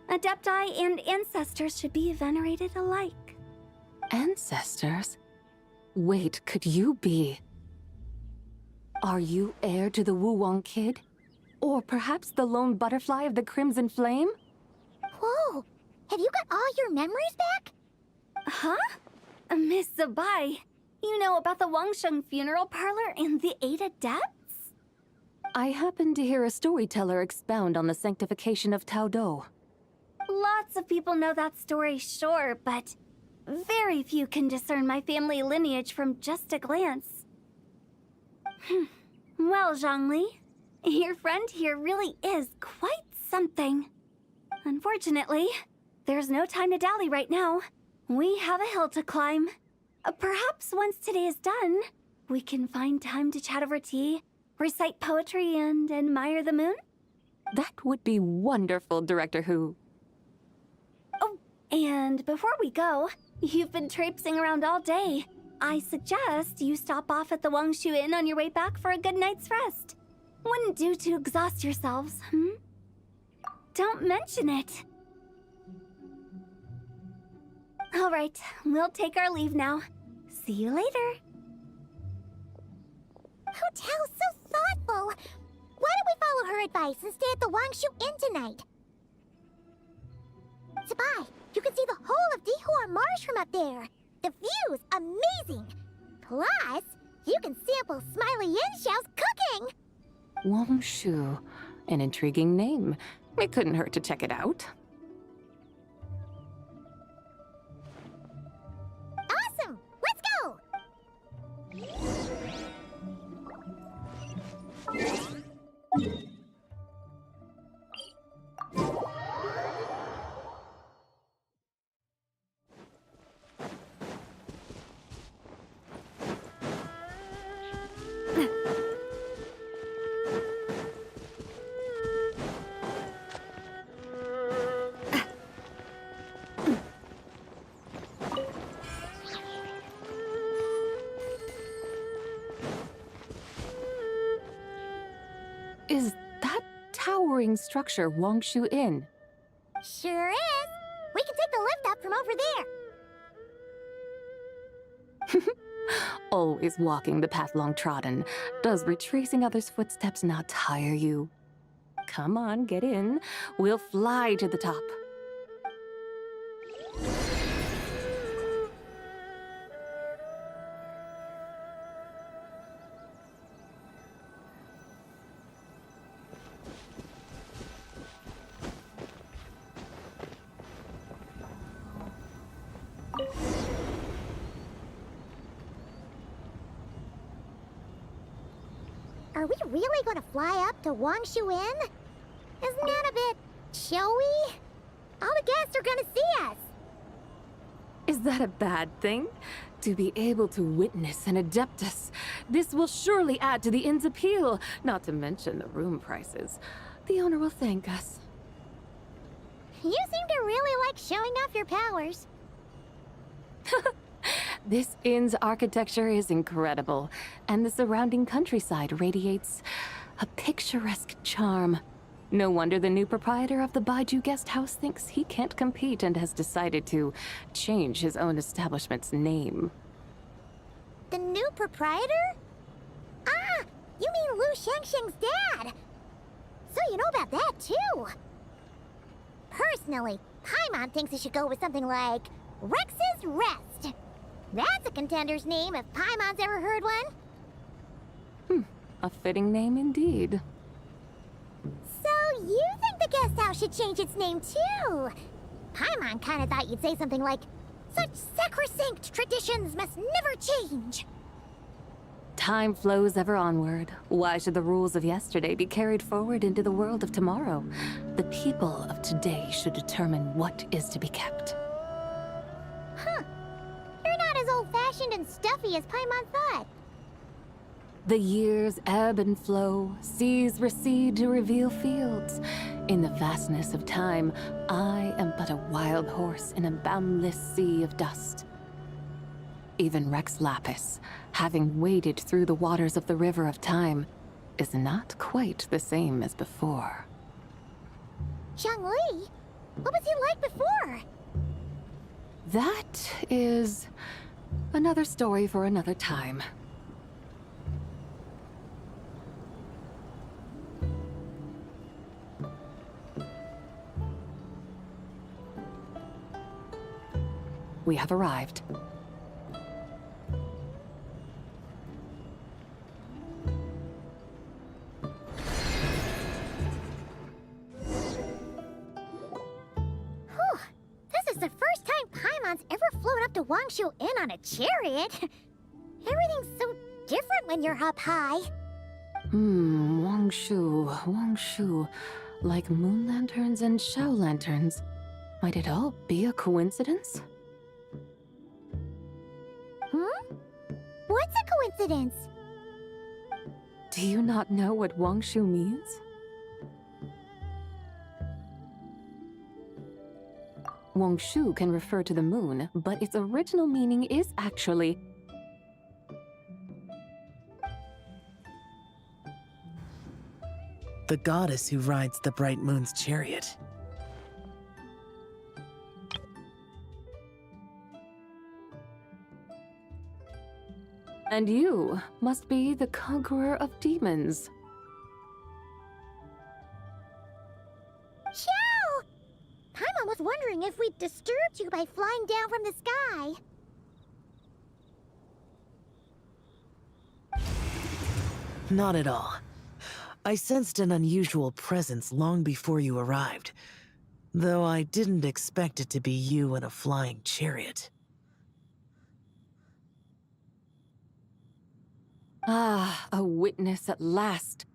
Adepti and ancestors should be venerated alike. Ancestors? Wait, could you be? Are you heir to the Wuwang Kid? Or perhaps the lone butterfly of the Crimson Flame? Whoa, have you got all your memories back? Huh? Miss Zabai, you know about the Wangsheng funeral parlor and the 8 Adepts? I happened to hear a storyteller expound on the sanctification of Taodo. Lots of people know that story, sure, but very few can discern my family lineage from just a glance. Well, Zhongli, your friend here really is quite something. Unfortunately, there's no time to dally right now. We have a hill to climb. Perhaps once today is done, we can find time to chat over tea, recite poetry, and admire the moon? That would be wonderful, Director Who. Oh, and before we go, you've been traipsing around all day. I suggest you stop off at the Wangshu Inn on your way back for a good night's rest. Wouldn't do to exhaust yourselves, Don't mention it. All right, we'll take our leave now. See you later. Hotel's so thoughtful. Why don't we follow her advice and stay at the Wangshu Inn tonight? Zabai, you can see the whole of Dihua Marsh from up there. The view's amazing. Plus, you can sample Smiley Yanxiao's cooking. Wangshu, an intriguing name. It couldn't hurt to check it out. towering structure Wangshu Inn. Sure is. We can take the lift up from over there. Always walking the path long trodden. Does retracing others' footsteps not tire you? Come on, get in. We'll fly to the top. Are we really going to fly up to Wangshu Inn? Isn't that a bit showy? All the guests are going to see us. Is that a bad thing? To be able to witness an Adeptus. This will surely add to the inn's appeal, not to mention the room prices. The owner will thank us. You seem to really like showing off your powers. This inn's architecture is incredible, and the surrounding countryside radiates a picturesque charm. No wonder the new proprietor of the Baiju guest house thinks he can't compete and has decided to change his own establishment's name. The new proprietor? Ah, you mean Lu Shengsheng's dad. So you know about that, too. Personally, Paimon thinks it should go with something like Rex's Rest. That's a contender's name if Paimon's ever heard one. A fitting name indeed. So you think the guest house should change its name, too? Paimon kinda thought you'd say something like, such sacrosanct traditions must never change. Time flows ever onward. Why should the rules of yesterday be carried forward into the world of tomorrow? The people of today should determine what is to be kept. Huh. You're not as old-fashioned and stuffy as Paimon thought. The years ebb and flow, seas recede to reveal fields. In the vastness of time, I am but a wild horse in a boundless sea of dust. Even Rex Lapis, having waded through the waters of the river of time, is not quite the same as before. Zhongli? What was he like before? That is another story for another time. We have arrived. This is the first time Paimon's ever flown up to Wangshu Inn on a chariot. Everything's so different when you're up high. Wangshu. Like moon lanterns and Shao lanterns. Might it all be a coincidence? What's a coincidence? Do you not know what Wangshu means? Wangshu can refer to the moon, but its original meaning is actually the goddess who rides the bright moon's chariot. And you must be the conqueror of demons. Xiao! Paimon was wondering if we'd disturbed you by flying down from the sky. Not at all. I sensed an unusual presence long before you arrived, though I didn't expect it to be you in a flying chariot. Ah, a witness at last.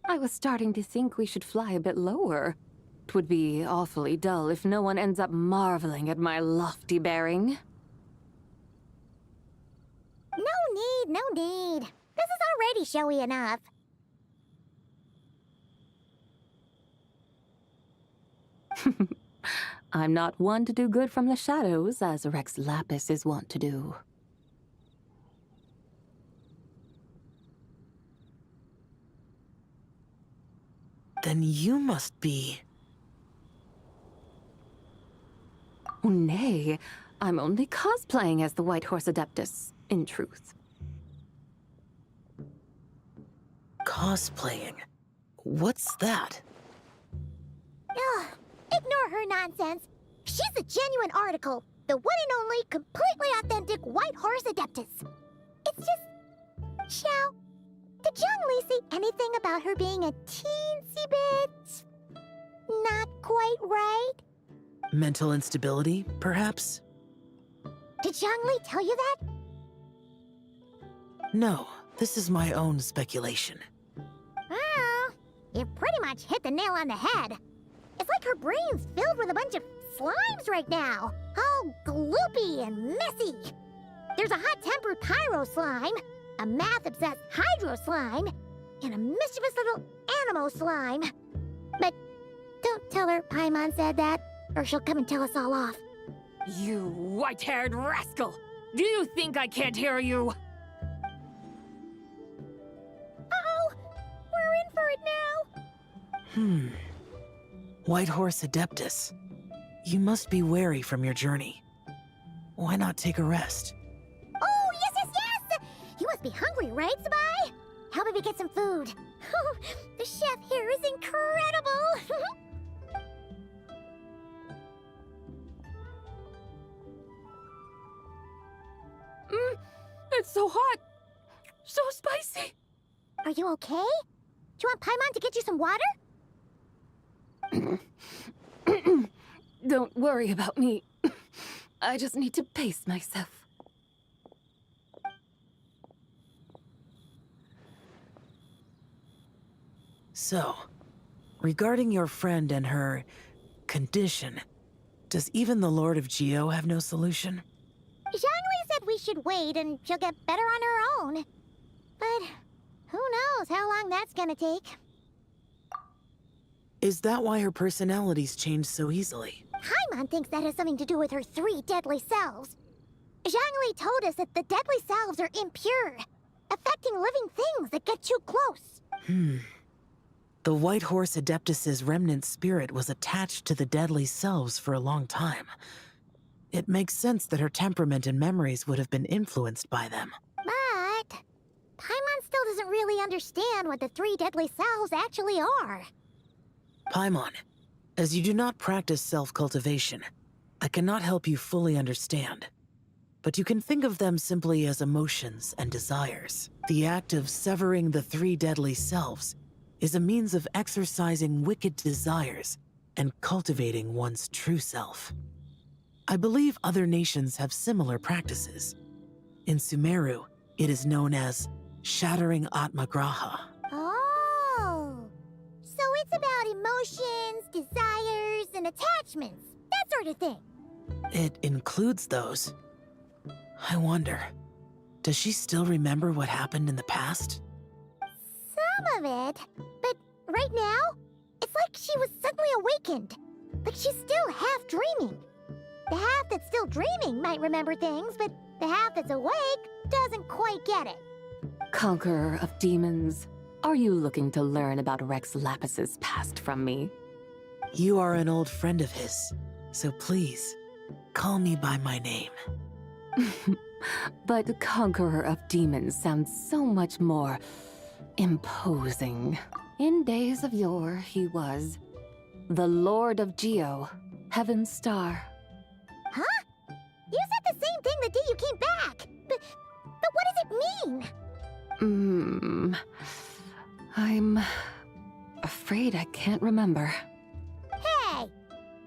I was starting to think we should fly a bit lower. It would be awfully dull if no one ends up marveling at my lofty bearing. No need. This is already showy enough. I'm not one to do good from the shadows, as Rex Lapis is wont to do. Then you must be... Oh, nay, I'm only cosplaying as the White Horse Adeptus, in truth. Cosplaying? What's that? Ugh, ignore her nonsense. She's a genuine article. The one and only, completely authentic White Horse Adeptus. It's just... Xiao, did Zhongli say anything about her being a teensy bit... not quite right? Mental instability, perhaps? Did Zhongli tell you that? No, this is my own speculation. Well, you pretty much hit the nail on the head. It's like her brain's filled with a bunch of slimes right now. All gloopy and messy. There's a hot-tempered pyro slime, a math-obsessed hydro slime, and a mischievous little animal slime. But don't tell her Paimon said that, or she'll come and tell us all off. You white-haired rascal! Do you think I can't hear you? Uh-oh! We're in for it now! White Horse Adeptus. You must be wary from your journey. Why not take a rest? Oh, yes, yes, yes! You must be hungry, right, Sabai? How about we get some food? Oh, the chef here is incredible! It's so hot! So spicy! Are you okay? Do you want Paimon to get you some water? Don't worry about me. I just need to pace myself. So, regarding your friend and her condition, does even the Lord of Geo have no solution? Zhongli said we should wait and she'll get better on her own. But who knows how long that's gonna take. Is that why her personalities change so easily? Paimon thinks that has something to do with her 3 deadly selves. Zhongli told us that the deadly selves are impure, affecting living things that get too close. The White Horse Adeptus's remnant spirit was attached to the deadly selves for a long time. It makes sense that her temperament and memories would have been influenced by them. But Paimon still doesn't really understand what the 3 deadly selves actually are. Paimon, as you do not practice self-cultivation, I cannot help you fully understand. But you can think of them simply as emotions and desires. The act of severing the 3 deadly selves is a means of exercising wicked desires and cultivating one's true self. I believe other nations have similar practices. In Sumeru, it is known as shattering Atmagraha. Oh, so it's about emotions, desires, and attachments, that sort of thing. It includes those. I wonder, does she still remember what happened in the past? Some of it, but right now, it's like she was suddenly awakened. Like she's still half dreaming. The half that's still dreaming might remember things, but the half that's awake doesn't quite get it. Conqueror of demons, are you looking to learn about Rex Lapis's past from me? You are an old friend of his, so please, call me by my name. But Conqueror of Demons sounds so much more imposing. In days of yore, he was the Lord of Geo, Heaven's Star. Huh? You said the same thing the day you came back. But what does it mean? I'm afraid I can't remember. Hey,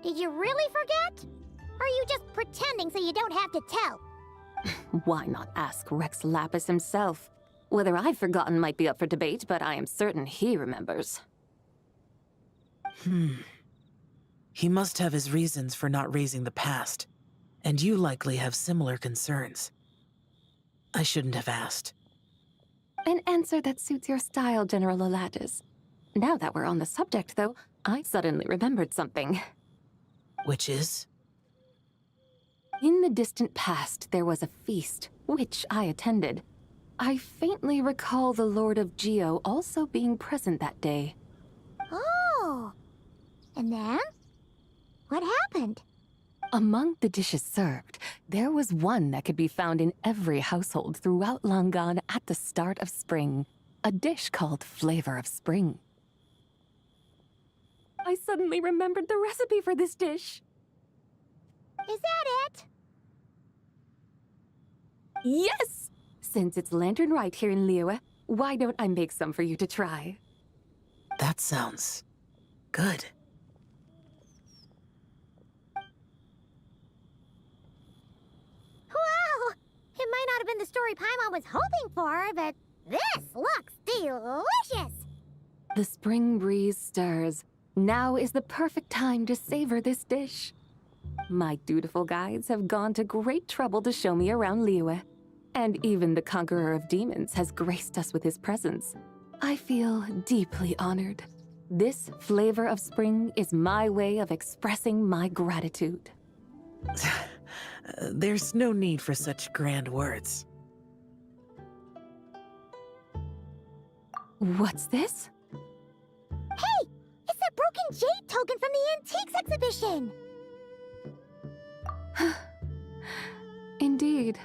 did you really forget? Or are you just pretending so you don't have to tell? Why not ask Rex Lapis himself? Whether I've forgotten might be up for debate, but I am certain he remembers. He must have his reasons for not raising the past, and you likely have similar concerns. I shouldn't have asked. An answer that suits your style, General Elatis. Now that we're on the subject, though, I suddenly remembered something. Which is? In the distant past, there was a feast, which I attended. I faintly recall the Lord of Geo also being present that day. Oh! And then? What happened? Among the dishes served, there was one that could be found in every household throughout Longon at the start of spring. A dish called Flavor of Spring. I suddenly remembered the recipe for this dish. Is that it? Yes! Since it's Lantern Rite here in Liyue, why don't I make some for you to try? That sounds good. Wow! It might not have been the story Paimon was hoping for, but this looks delicious! The spring breeze stirs. Now is the perfect time to savor this dish. My dutiful guides have gone to great trouble to show me around Liyue, and even the conqueror of demons has graced us with his presence. I feel deeply honored. This flavor of spring is my way of expressing my gratitude. There's no need for such grand words. What's this? Hey! It's that broken jade token from the antiques exhibition! Indeed.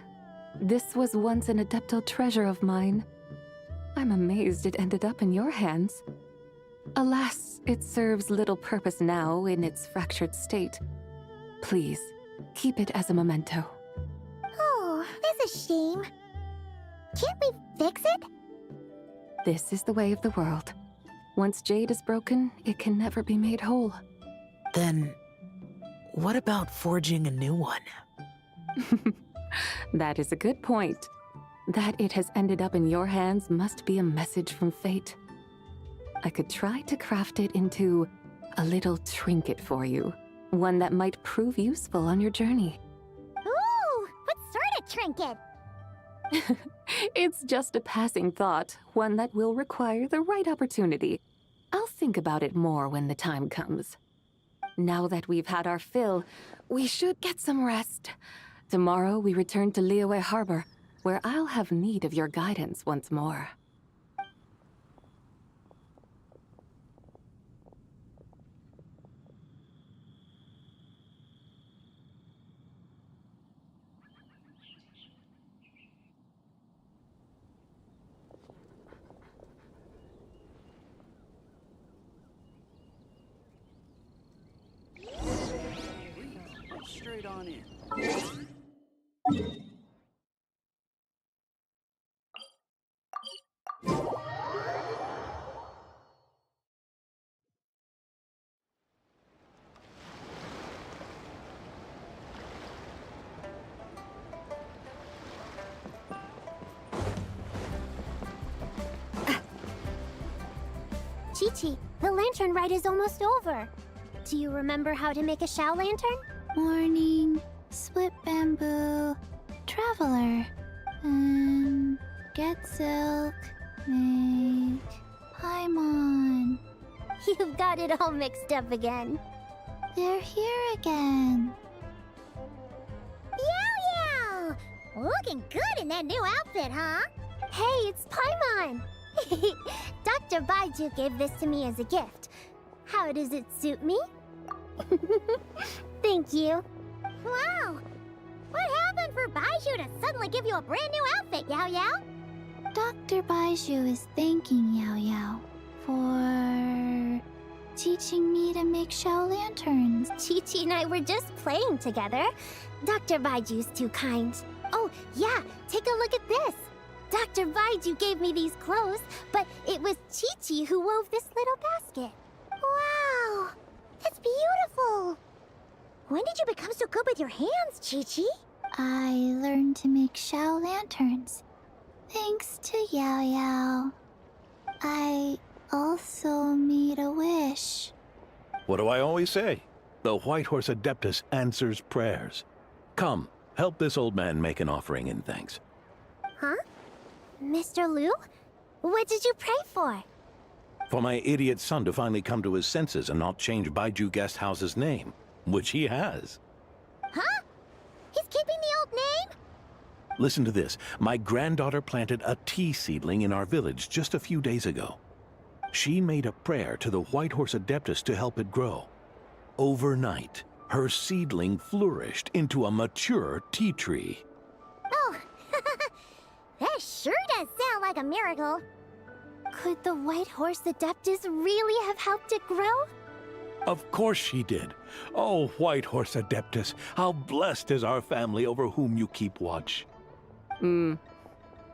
This was once an Adepto treasure of mine. I'm amazed it ended up in your hands. Alas, it serves little purpose now in its fractured state. Please, keep it as a memento. Oh, that's a shame. Can't we fix it? This is the way of the world. Once jade is broken, it can never be made whole. Then, what about forging a new one? That is a good point. That it has ended up in your hands must be a message from fate. I could try to craft it into a little trinket for you. One that might prove useful on your journey. Ooh, what sort of trinket? It's just a passing thought, one that will require the right opportunity. I'll think about it more when the time comes. Now that we've had our fill, we should get some rest. Tomorrow we return to Liyue Harbor, where I'll have need of your guidance once more. Straight on in. Chi-Chi, the lantern rite is almost over. Do you remember how to make a Shao lantern? Morning, split bamboo, traveler, get silk, make Paimon. You've got it all mixed up again. They're here again. Yow! Looking good in that new outfit, huh? Hey, it's Paimon! Dr. Baiju gave this to me as a gift. How does it suit me? Thank you. Wow! What happened for Baiju to suddenly give you a brand new outfit, Yao Yao? Dr. Baiju is thanking Yao Yao for teaching me to make Shao lanterns. Chi-Chi and I were just playing together. Dr. Baiju's too kind. Oh, yeah, take a look at this. Dr. Baiju gave me these clothes, but it was Chi-Chi who wove this little basket. Wow! That's beautiful! When did you become so good with your hands, Chi-Chi? I learned to make Shao lanterns, thanks to Yao Yao. I also made a wish. What do I always say? The White Horse Adeptus answers prayers. Come, help this old man make an offering in thanks. Huh? Mr. Liu? What did you pray for? For my idiot son to finally come to his senses and not change Baiju Guest House's name, which he has. Huh? He's keeping the old name? Listen to this. My granddaughter planted a tea seedling in our village just a few days ago. She made a prayer to the White Horse Adeptus to help it grow. Overnight, her seedling flourished into a mature tea tree. Oh, that sure does sound like a miracle. Could the White Horse Adeptus really have helped it grow? Of course she did. Oh, White Horse Adeptus, how blessed is our family over whom you keep watch.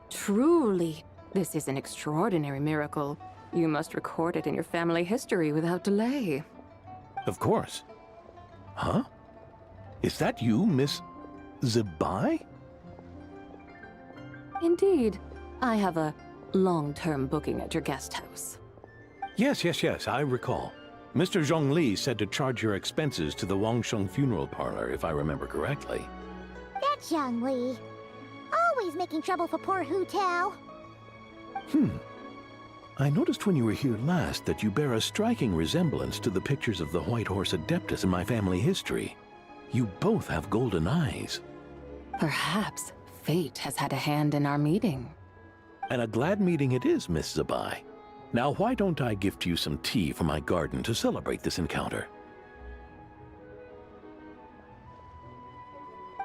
Truly, this is an extraordinary miracle. You must record it in your family history without delay. Of course. Huh? Is that you, Miss Zabai? Indeed. I have a long-term booking at your guest house. Yes, I recall. Mr. Zhongli said to charge your expenses to the Wangsheng funeral parlor, if I remember correctly. That Zhongli. Always making trouble for poor Hu Tao. I noticed when you were here last that you bear a striking resemblance to the pictures of the White Horse Adeptus in my family history. You both have golden eyes. Perhaps fate has had a hand in our meeting. And a glad meeting it is, Miss Zabai. Now, why don't I gift you some tea from my garden to celebrate this encounter?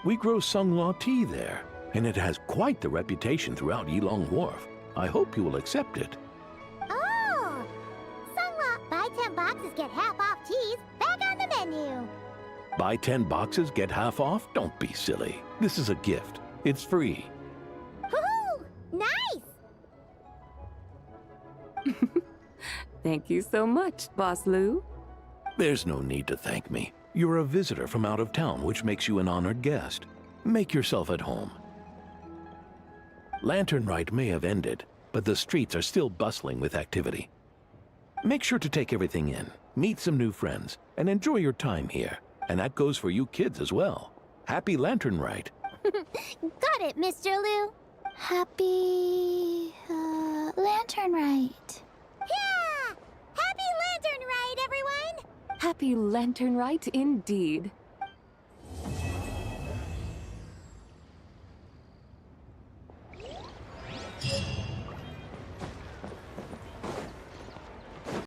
We grow Sunglaw tea there, and it has quite the reputation throughout Yilong Wharf. I hope you will accept it. Oh! Sunglaw, buy 10 boxes, get half off teas, back on the menu. Buy 10 boxes, get half off? Don't be silly. This is a gift. It's free. Woohoo! Nice! Thank you so much, Boss Lou. There's no need to thank me. You're a visitor from out of town, which makes you an honored guest. Make yourself at home. Lantern Rite may have ended, but the streets are still bustling with activity. Make sure to take everything in, meet some new friends, and enjoy your time here. And that goes for you kids as well. Happy Lantern Rite. Got it, Mr. Liu. Happy... Lantern Rite. Yeah! Happy Lantern Rite, everyone! Happy Lantern Rite indeed.